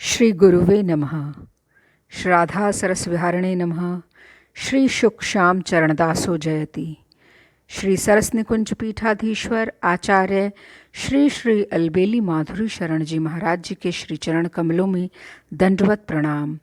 श्री गुरुवे नमः। श्राद्धा सरसविहारिणे नमः। श्री शुक श्याम चरणदासो जयति। श्री सरस निकुंज पीठाधीश्वर आचार्य श्री श्री अलबेली माधुरी शरण जी महाराज जी के श्री चरण कमलों में दंडवत प्रणाम।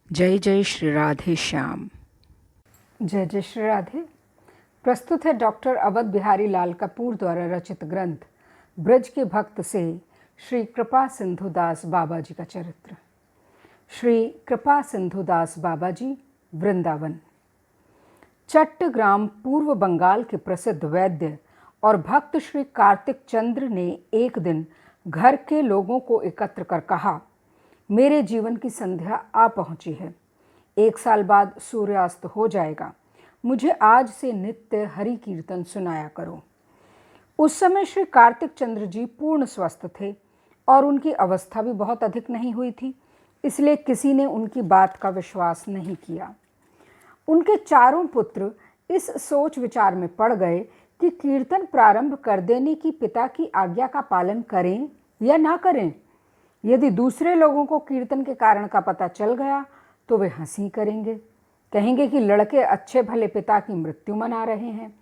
जय जय श्री राधे श्याम। जय जय श्री राधे। प्रस्तुत है डॉक्टर अवध बिहारी लाल कपूर द्वारा रचित ग्रंथ ब्रज के भक्त से श्री कृपा सिंधु दास बाबा जी का चरित्र। श्री कृपा सिंधु दास बाबा जी, वृंदावन। चट्टग्राम पूर्व बंगाल के प्रसिद्ध वैद्य और भक्त श्री कार्तिक चंद्र ने एक दिन घर के लोगों को एकत्र कर कहा, मेरे जीवन की संध्या आ पहुंची है। 1 साल बाद सूर्यास्त हो जाएगा। मुझे आज से नित्य हरि कीर्तन सुनाया करो। उस समय श्री कार्तिक चंद्र जी पूर्ण स्वस्थ थे और उनकी अवस्था भी बहुत अधिक नहीं हुई थी, इसलिए किसी ने उनकी बात का विश्वास नहीं किया। उनके चारों पुत्र इस सोच विचार में पड़ गए कि कीर्तन प्रारंभ कर देने की पिता की आज्ञा का पालन करें या ना करें। यदि दूसरे लोगों को कीर्तन के कारण का पता चल गया तो वे हंसी करेंगे, कहेंगे कि लड़के अच्छे भले पिता की मृत्यु मना रहे हैं,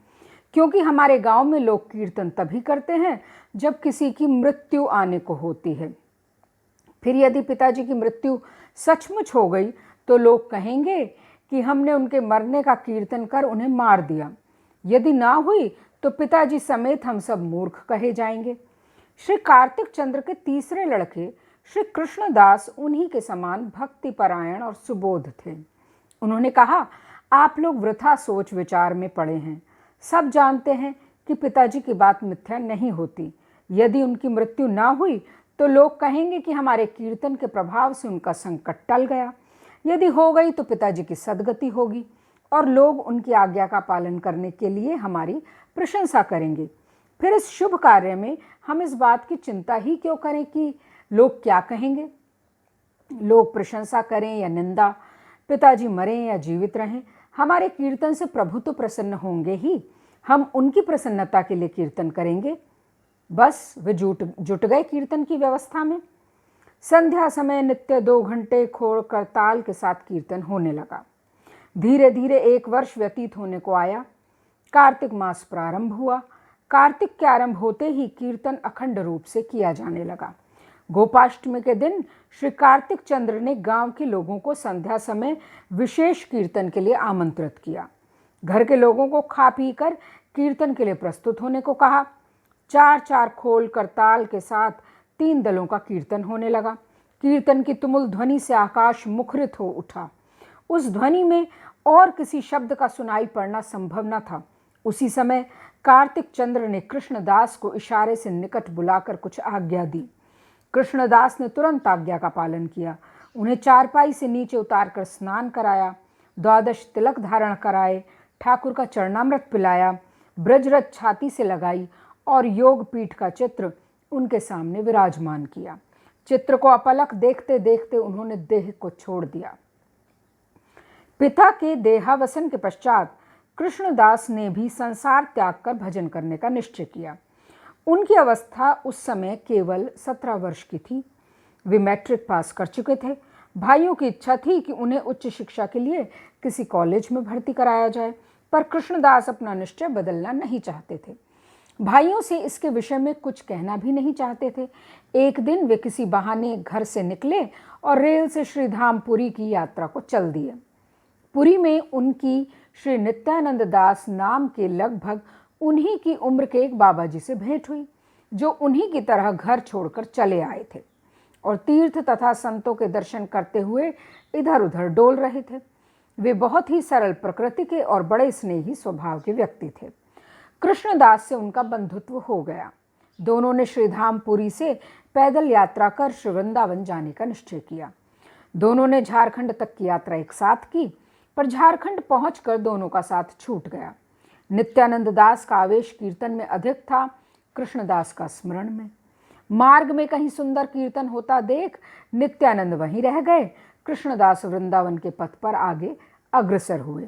क्योंकि हमारे गांव में लोग कीर्तन तभी करते हैं जब किसी की मृत्यु आने को होती है। फिर यदि पिताजी की मृत्यु सचमुच हो गई तो लोग कहेंगे कि हमने उनके मरने का कीर्तन कर उन्हें मार दिया। यदि ना हुई तो पिताजी समेत हम सब मूर्ख कहे जाएंगे। श्री कार्तिक चंद्र के तीसरे लड़के श्री कृष्णदास उन्हीं के समान भक्तिपरायण और सुबोध थे। उन्होंने कहा, आप लोग वृथा सोच विचार में पड़े हैं। सब जानते हैं कि पिताजी की बात मिथ्या नहीं होती। यदि उनकी मृत्यु ना हुई तो लोग कहेंगे कि हमारे कीर्तन के प्रभाव से उनका संकट टल गया। यदि हो गई तो पिताजी की सद्गति होगी और लोग उनकी आज्ञा का पालन करने के लिए हमारी प्रशंसा करेंगे। फिर इस शुभ कार्य में हम इस बात की चिंता ही क्यों करें कि लोग क्या कहेंगे। लोग प्रशंसा करें या निंदा, पिताजी मरें या जीवित रहें, हमारे कीर्तन से प्रभु तो प्रसन्न होंगे ही। हम उनकी प्रसन्नता के लिए कीर्तन करेंगे। बस वे जुट गए कीर्तन की व्यवस्था में। संध्या समय नित्य 2 घंटे खोड़ कर ताल के साथ कीर्तन होने लगा। धीरे धीरे 1 वर्ष व्यतीत होने को आया। कार्तिक मास प्रारंभ हुआ। कार्तिक के आरंभ होते ही कीर्तन अखंड रूप से किया जाने लगा। गोपाष्टमी के दिन श्री कार्तिक चंद्र ने गांव के लोगों को संध्या समय विशेष कीर्तन के लिए आमंत्रित किया। घर के लोगों को खा पी कर कीर्तन के लिए प्रस्तुत होने को कहा। 4-4 खोल करताल के साथ 3 दलों का कीर्तन होने लगा। कीर्तन की तुमुल ध्वनि से आकाश मुखरित हो उठा। उस ध्वनि में और किसी शब्द का सुनाई पड़ना संभव न था। उसी समय कार्तिक चंद्र ने कृष्णदास को इशारे से निकट बुलाकर कुछ आज्ञा दी। कृष्णदास ने तुरंत आज्ञा का पालन किया। उन्हें चारपाई से नीचे उतारकर स्नान कराया, 12 तिलक धारण कराए, ठाकुर का चरणामृत पिलाया, ब्रजरथ छाती से लगाई और योग पीठ का चित्र उनके सामने विराजमान किया। चित्र को अपलक देखते देखते उन्होंने देह को छोड़ दिया। पिता के देहावसन के पश्चात कृष्णदास ने भी संसार त्याग कर भजन करने का निश्चय किया। उनकी अवस्था उस समय केवल 17 वर्ष की थी। वे मैट्रिक पास कर चुके थे। भाइयों की इच्छा थी कि उन्हें उच्च शिक्षा के लिए किसी कॉलेज में भर्ती कराया जाए, पर कृष्णदास अपना निश्चय बदलना नहीं चाहते थे। भाइयों से इसके विषय में कुछ कहना भी नहीं चाहते थे। एक दिन वे किसी बहाने घर से निकले और रेल से श्रीधाम पुरी की यात्रा को चल दिए। पुरी में उनकी श्री नित्यानंद दास नाम के लगभग उन्हीं की उम्र के एक बाबा जी से भेंट हुई, जो उन्हीं की तरह घर छोड़कर चले आए थे और तीर्थ तथा संतों के दर्शन करते हुए इधर उधर डोल रहे थे। वे बहुत ही सरल प्रकृति के और बड़े स्नेही स्वभाव के व्यक्ति थे। कृष्णदास से उनका बंधुत्व हो गया। दोनों ने श्रीधामपुरी से पैदल यात्रा कर श्री वृंदावन जाने का निश्चय किया। दोनों ने झारखंड तक की यात्रा एक साथ की, पर झारखंड पहुंचकर दोनों का साथ छूट गया। नित्यानंद दास का आवेश कीर्तन में अधिक था, कृष्णदास का स्मरण में। मार्ग में कहीं सुंदर कीर्तन होता देख नित्यानंद वहीं रह गए। कृष्णदास वृंदावन के पथ पर आगे अग्रसर हुए।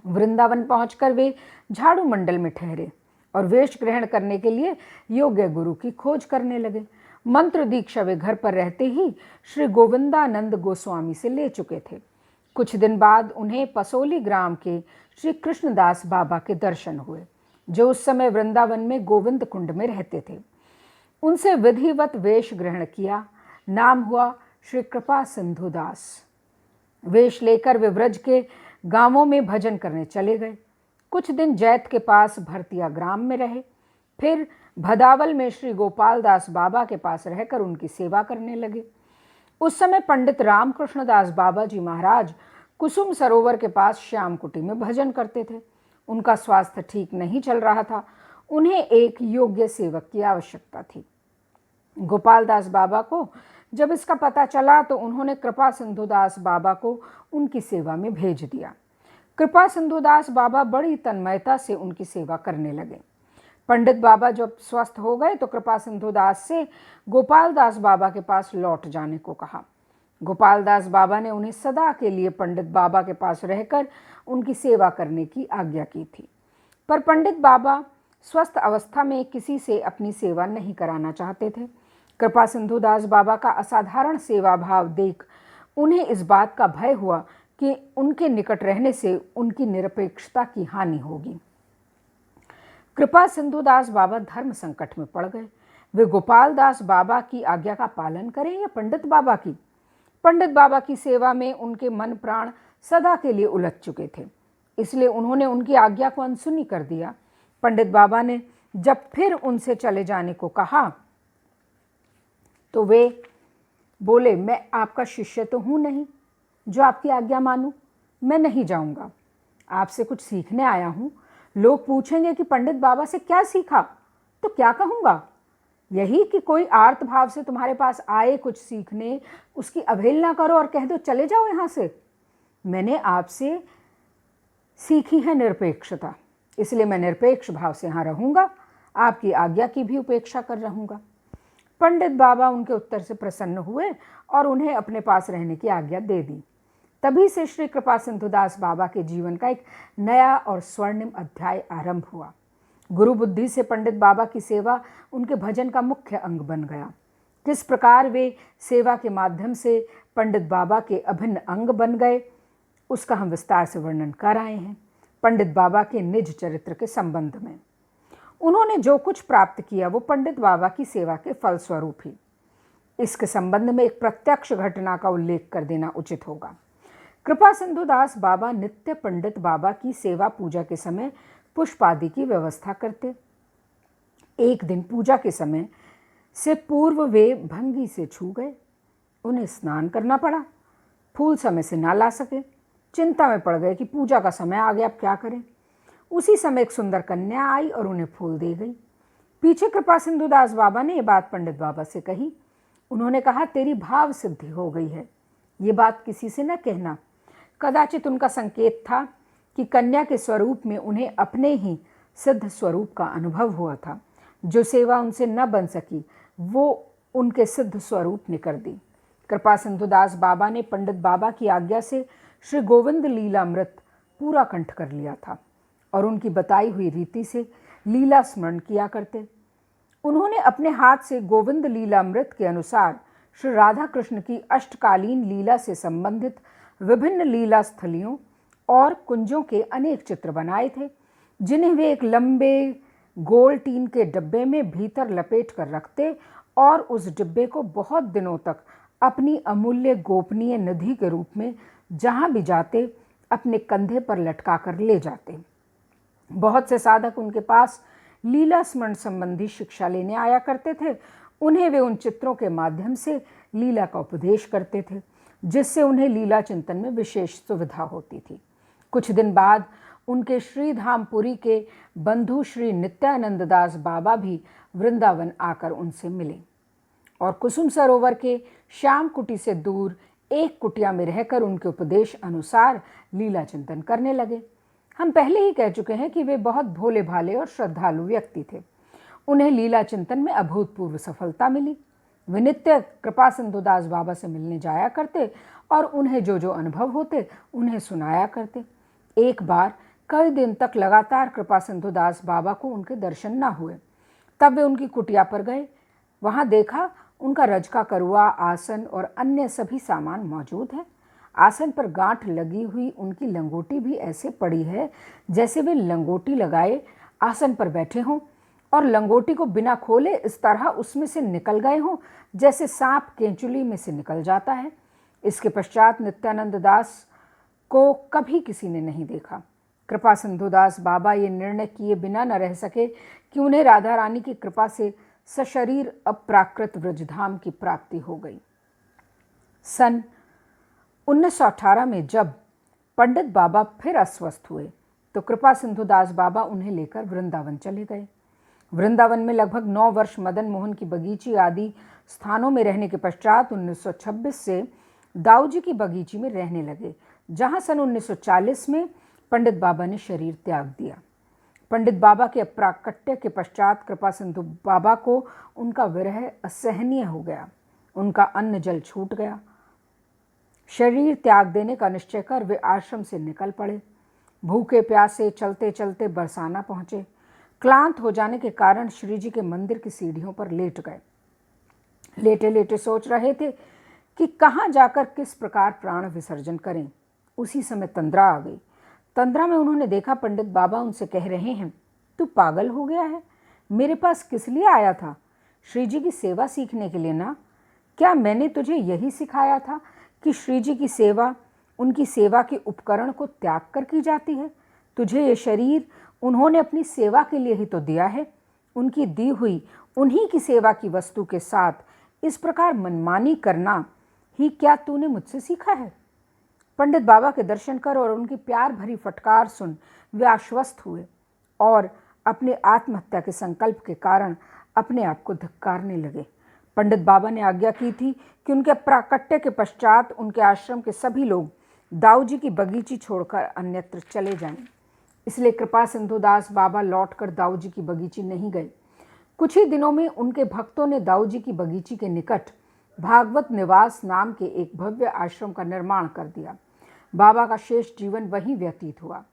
वृंदावन पहुंचकर वे झाड़ू मंडल में ठहरे और वेश ग्रहण करने के लिए योग्य गुरु की खोज करने लगे। मंत्र दीक्षा वे घर पर रहते ही श्री गोविंदानंद गोस्वामी से ले चुके थे। कुछ दिन बाद उन्हें पसोली ग्राम के श्री कृष्णदास बाबा के दर्शन हुए, जो उस समय वृंदावन में गोविंद कुंड में रहते थे। उनसे विधिवत वेश ग्रहण किया। नाम हुआ श्री कृपा सिंधु दास। वेश लेकर वे ब्रज के गांवों में भजन करने चले गए। कुछ दिन जैत के पास भरतिया ग्राम में रहे, फिर भदावल में श्री गोपाल दास बाबा के पास रहकर उनकी सेवा करने लगे। उस समय पंडित रामकृष्ण दास बाबा जी महाराज कुसुम सरोवर के पास श्याम कुटी में भजन करते थे। उनका स्वास्थ्य ठीक नहीं चल रहा था। उन्हें एक योग्य सेवक की आवश्यकता थी। गोपाल दास बाबा को जब इसका पता चला तो उन्होंने कृपा सिंधु दास बाबा को उनकी सेवा में भेज दिया। कृपा सिंधु दास बाबा बड़ी तन्मयता से उनकी सेवा करने लगे। पंडित बाबा जब स्वस्थ हो गए तो कृपा सिंधु दास से गोपाल दास बाबा के पास लौट जाने को कहा। गोपाल दास बाबा ने उन्हें सदा के लिए पंडित बाबा के पास रहकर उनकी सेवा करने की आज्ञा की थी, पर पंडित बाबा स्वस्थ अवस्था में किसी से अपनी सेवा नहीं कराना चाहते थे। कृपा सिंधु दास बाबा का असाधारण सेवा भाव देख उन्हें इस बात का भय हुआ कि उनके निकट रहने से उनकी निरपेक्षता की हानि होगी। कृपा सिंधु दास बाबा धर्म संकट में पड़ गए। वे गोपाल दास बाबा की आज्ञा का पालन करें या पंडित बाबा की? पंडित बाबा की सेवा में उनके मन प्राण सदा के लिए उलझ चुके थे, इसलिए उन्होंने उनकी आज्ञा को अनसुनी कर दिया। पंडित बाबा ने जब फिर उनसे चले जाने को कहा तो वे बोले, मैं आपका शिष्य तो हूँ नहीं जो आपकी आज्ञा मानूं। मैं नहीं जाऊंगा, आपसे कुछ सीखने आया हूँ। लोग पूछेंगे कि पंडित बाबा से क्या सीखा, तो क्या कहूँगा? यही कि कोई आर्त भाव से तुम्हारे पास आए कुछ सीखने, उसकी अवहेलना करो और कह दो चले जाओ यहाँ से। मैंने आपसे सीखी है निरपेक्षता, इसलिए मैं निरपेक्ष भाव से यहाँ रहूँगा, आपकी आज्ञा की भी उपेक्षा कर रहूँगा। पंडित बाबा उनके उत्तर से प्रसन्न हुए और उन्हें अपने पास रहने की आज्ञा दे दी। तभी से श्री कृपा सिंधु दास बाबा के जीवन का एक नया और स्वर्णिम अध्याय आरंभ हुआ। गुरु बुद्धि से पंडित बाबा की सेवा उनके भजन का मुख्य अंग बन गया। किस प्रकार वे सेवा के माध्यम से पंडित बाबा के अभिन्न अंग बन गए, उसका हम विस्तार से वर्णन कर आए हैं पंडित बाबा के निज चरित्र के संबंध में। उन्होंने जो कुछ प्राप्त किया वो पंडित बाबा की सेवा के फलस्वरूप ही। इसके संबंध में एक प्रत्यक्ष घटना का उल्लेख कर देना उचित होगा। कृपा सिंधु दास बाबा नित्य पंडित बाबा की सेवा पूजा के समय पुष्प आदि की व्यवस्था करते। एक दिन पूजा के समय से पूर्व वे भंगी से छू गए। उन्हें स्नान करना पड़ा। फूल समय से ना ला सके। चिंता में पड़ गए कि पूजा का समय आ गया, अब क्या करें। उसी समय एक सुंदर कन्या आई और उन्हें फूल दे गई। पीछे कृपा सिंधु दास बाबा ने ये बात पंडित बाबा से कही। उन्होंने कहा, तेरी भाव सिद्धि हो गई है, ये बात किसी से न कहना। कदाचित उनका संकेत था कि कन्या के स्वरूप में उन्हें अपने ही सिद्ध स्वरूप का अनुभव हुआ था। जो सेवा उनसे न बन सकी वो उनके सिद्ध स्वरूप ने कर दी। कृपा सिंधु दास बाबा ने पंडित बाबा की आज्ञा से श्री गोविंद लीलामृत पूरा कंठ कर लिया था और उनकी बताई हुई रीति से लीला स्मरण किया करते। उन्होंने अपने हाथ से गोविंद लीलामृत के अनुसार श्री राधा कृष्ण की अष्टकालीन लीला से संबंधित विभिन्न लीला स्थलियों और कुंजों के अनेक चित्र बनाए थे, जिन्हें वे एक लंबे गोल टीन के डिब्बे में भीतर लपेट कर रखते और उस डिब्बे को बहुत दिनों तक अपनी अमूल्य गोपनीय निधि के रूप में जहाँ भी जाते अपने कंधे पर लटका कर ले जाते। बहुत से साधक उनके पास लीला स्मरण संबंधी शिक्षा लेने आया करते थे। उन्हें वे उन चित्रों के माध्यम से लीला का उपदेश करते थे, जिससे उन्हें लीला चिंतन में विशेष सुविधा होती थी। कुछ दिन बाद उनके श्रीधामपुरी के बंधु श्री नित्यानंद दास बाबा भी वृंदावन आकर उनसे मिले और कुसुम सरोवर के श्याम कुटी से दूर एक कुटिया में रहकर उनके उपदेश अनुसार लीला चिंतन करने लगे। हम पहले ही कह चुके हैं कि वे बहुत भोले भाले और श्रद्धालु व्यक्ति थे। उन्हें लीला चिंतन में अभूतपूर्व सफलता मिली। वे नित्य कृपा सिंधु दास बाबा से मिलने जाया करते और उन्हें जो जो अनुभव होते उन्हें सुनाया करते। एक बार कई दिन तक लगातार कृपा सिंधु दास बाबा को उनके दर्शन न हुए। तब वे उनकी कुटिया पर गए। वहाँ देखा उनका रज का करुआ, आसन और अन्य सभी सामान मौजूद है। आसन पर गांठ लगी हुई उनकी लंगोटी भी ऐसे पड़ी है जैसे वे लंगोटी लगाए आसन पर बैठे हों और लंगोटी को बिना खोले इस तरह उसमें से निकल गए हों जैसे सांप केंचुली में से निकल जाता है। इसके पश्चात नित्यानंद दास को कभी किसी ने नहीं देखा। कृपा सिंधु दास बाबा ये निर्णय किए बिना न रह सके कि उन्हें राधा रानी की कृपा से सशरीर अप्राकृत ब्रजधाम की प्राप्ति हो गई। सन 1918 में जब पंडित बाबा फिर अस्वस्थ हुए तो कृपा सिंधु दास बाबा उन्हें लेकर वृंदावन चले गए। वृंदावन में लगभग 9 वर्ष मदन मोहन की बगीची आदि स्थानों में रहने के पश्चात 1926 से दाऊ जी की बगीची में रहने लगे, जहां सन 1940 में पंडित बाबा ने शरीर त्याग दिया। पंडित बाबा के अप्राकट्य के पश्चात कृपा सिंधु बाबा को उनका विरह असहनीय हो गया। उनका अन्न जल छूट गया। शरीर त्याग देने का निश्चय कर वे आश्रम से निकल पड़े। भूखे प्यासे चलते चलते बरसाना पहुंचे। क्लांत हो जाने के कारण श्री जी के मंदिर की सीढ़ियों पर लेट गए। लेटे लेटे सोच रहे थे कि कहाँ जाकर किस प्रकार प्राण विसर्जन करें। उसी समय तंद्रा आ गई। तंद्रा में उन्होंने देखा पंडित बाबा उनसे कह रहे हैं, तू पागल हो गया है? मेरे पास किस लिए आया था? श्री जी की सेवा सीखने के लिए ना? क्या मैंने तुझे यही सिखाया था कि श्री जी की सेवा उनकी सेवा के उपकरण को त्याग कर की जाती है? तुझे ये शरीर उन्होंने अपनी सेवा के लिए ही तो दिया है। उनकी दी हुई उन्हीं की सेवा की वस्तु के साथ इस प्रकार मनमानी करना ही क्या तूने मुझसे सीखा है? पंडित बाबा के दर्शन कर और उनकी प्यार भरी फटकार सुन वे आश्वस्त हुए और अपने आत्महत्या के संकल्प के कारण अपने आप को धिक्कारने लगे। पंडित बाबा ने आज्ञा की थी कि उनके प्राकट्य के पश्चात उनके आश्रम के सभी लोग दाऊ जी की बगीची छोड़कर अन्यत्र चले जाएं। इसलिए कृपा सिंधु दास बाबा लौटकर दाऊ जी की बगीची नहीं गए। कुछ ही दिनों में उनके भक्तों ने दाऊ जी की बगीची के निकट भागवत निवास नाम के एक भव्य आश्रम का निर्माण कर दिया। बाबा का शेष जीवन वहीं व्यतीत हुआ।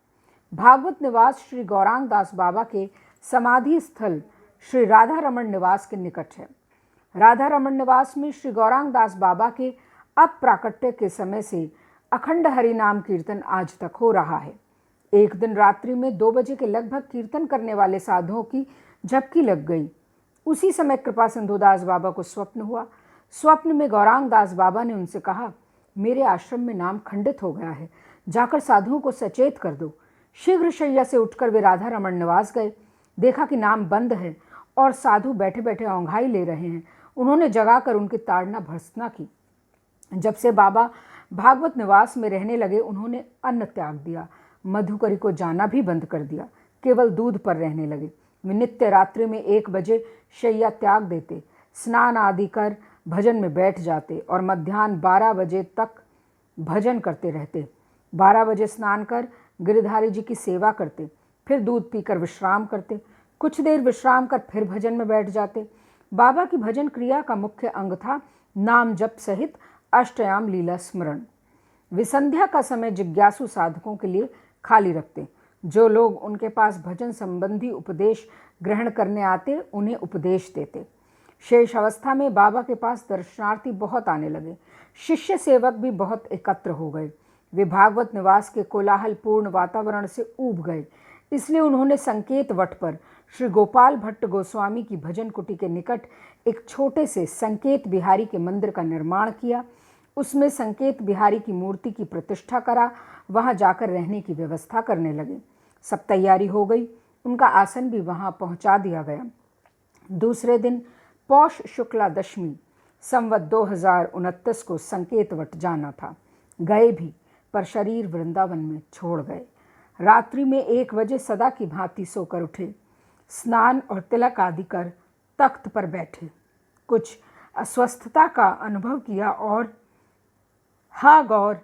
भागवत निवास श्री गौरांग दास बाबा के समाधि स्थल श्री राधा रमण निवास के निकट है। राधा रमण निवास में श्री गौरांग दास बाबा के अप्राकट्य के समय से अखंड हरि नाम कीर्तन आज तक हो रहा है। एक दिन रात्रि में 2 बजे के लगभग कीर्तन करने वाले साधुओं की झपकी लग गई। उसी समय कृपा सिंधु दास बाबा को स्वप्न हुआ। स्वप्न में गौरांग दास बाबा ने उनसे कहा, मेरे आश्रम में नाम खंडित हो गया है, जाकर साधुओं को सचेत कर दो। शीघ्र शैया से उठकर वे राधा रमण निवास गए। देखा कि नाम बंद है और साधु बैठे बैठे औंघाई ले रहे हैं। उन्होंने जगाकर उनकी ताड़ना भर्त्सना की। जब से बाबा भागवत निवास में रहने लगे उन्होंने अन्न त्याग दिया, मधुकरी को जाना भी बंद कर दिया, केवल दूध पर रहने लगे। वे नित्य रात्रि में 1 बजे शैया त्याग देते, स्नान आदि कर भजन में बैठ जाते और मध्याह्न 12 बजे तक भजन करते रहते। 12 बजे स्नान कर गिरधारी जी की सेवा करते, फिर दूध पीकर विश्राम करते। कुछ देर विश्राम कर फिर भजन में बैठ जाते। बाबा की भजन क्रिया का मुख्य अंग था नाम जप सहित अष्टयाम लीला स्मरण। वे संध्या का समय जिज्ञासु साधकों के लिए खाली रखते। जो लोग उनके पास भजन संबंधी उपदेश ग्रहण करने आते उन्हें उपदेश देते। शेष अवस्था में बाबा के पास दर्शनार्थी बहुत आने लगे। शिष्य सेवक भी बहुत एकत्र हो गए। वे भागवत निवास के कोलाहलपूर्ण वातावरण से ऊब गए। इसलिए उन्होंने संकेत वट पर श्री गोपाल भट्ट गोस्वामी की भजन कुटी के निकट एक छोटे से संकेत बिहारी के मंदिर का निर्माण किया। उसमें संकेत बिहारी की मूर्ति की प्रतिष्ठा करा। वहां जाकर रहने की व्यवस्था करने लगे। सब तैयारी हो गई। उनका आसन भी वहां पहुंचा दिया गया। दूसरे दिन पौष शुक्ला दशमी संवत 2029 को संकेत वट जाना था। गए भी, पर शरीर वृंदावन में छोड़ गए। रात्रि में 1 बजे सदा की भांति सोकर उठे, स्नान और तिलक आदि कर तख्त पर बैठे। कुछ अस्वस्थता का अनुभव किया और हा गौर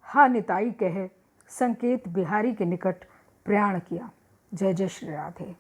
हा निताई कह संकेत बिहारी के निकट प्रयाण किया। जय जय श्री राधे।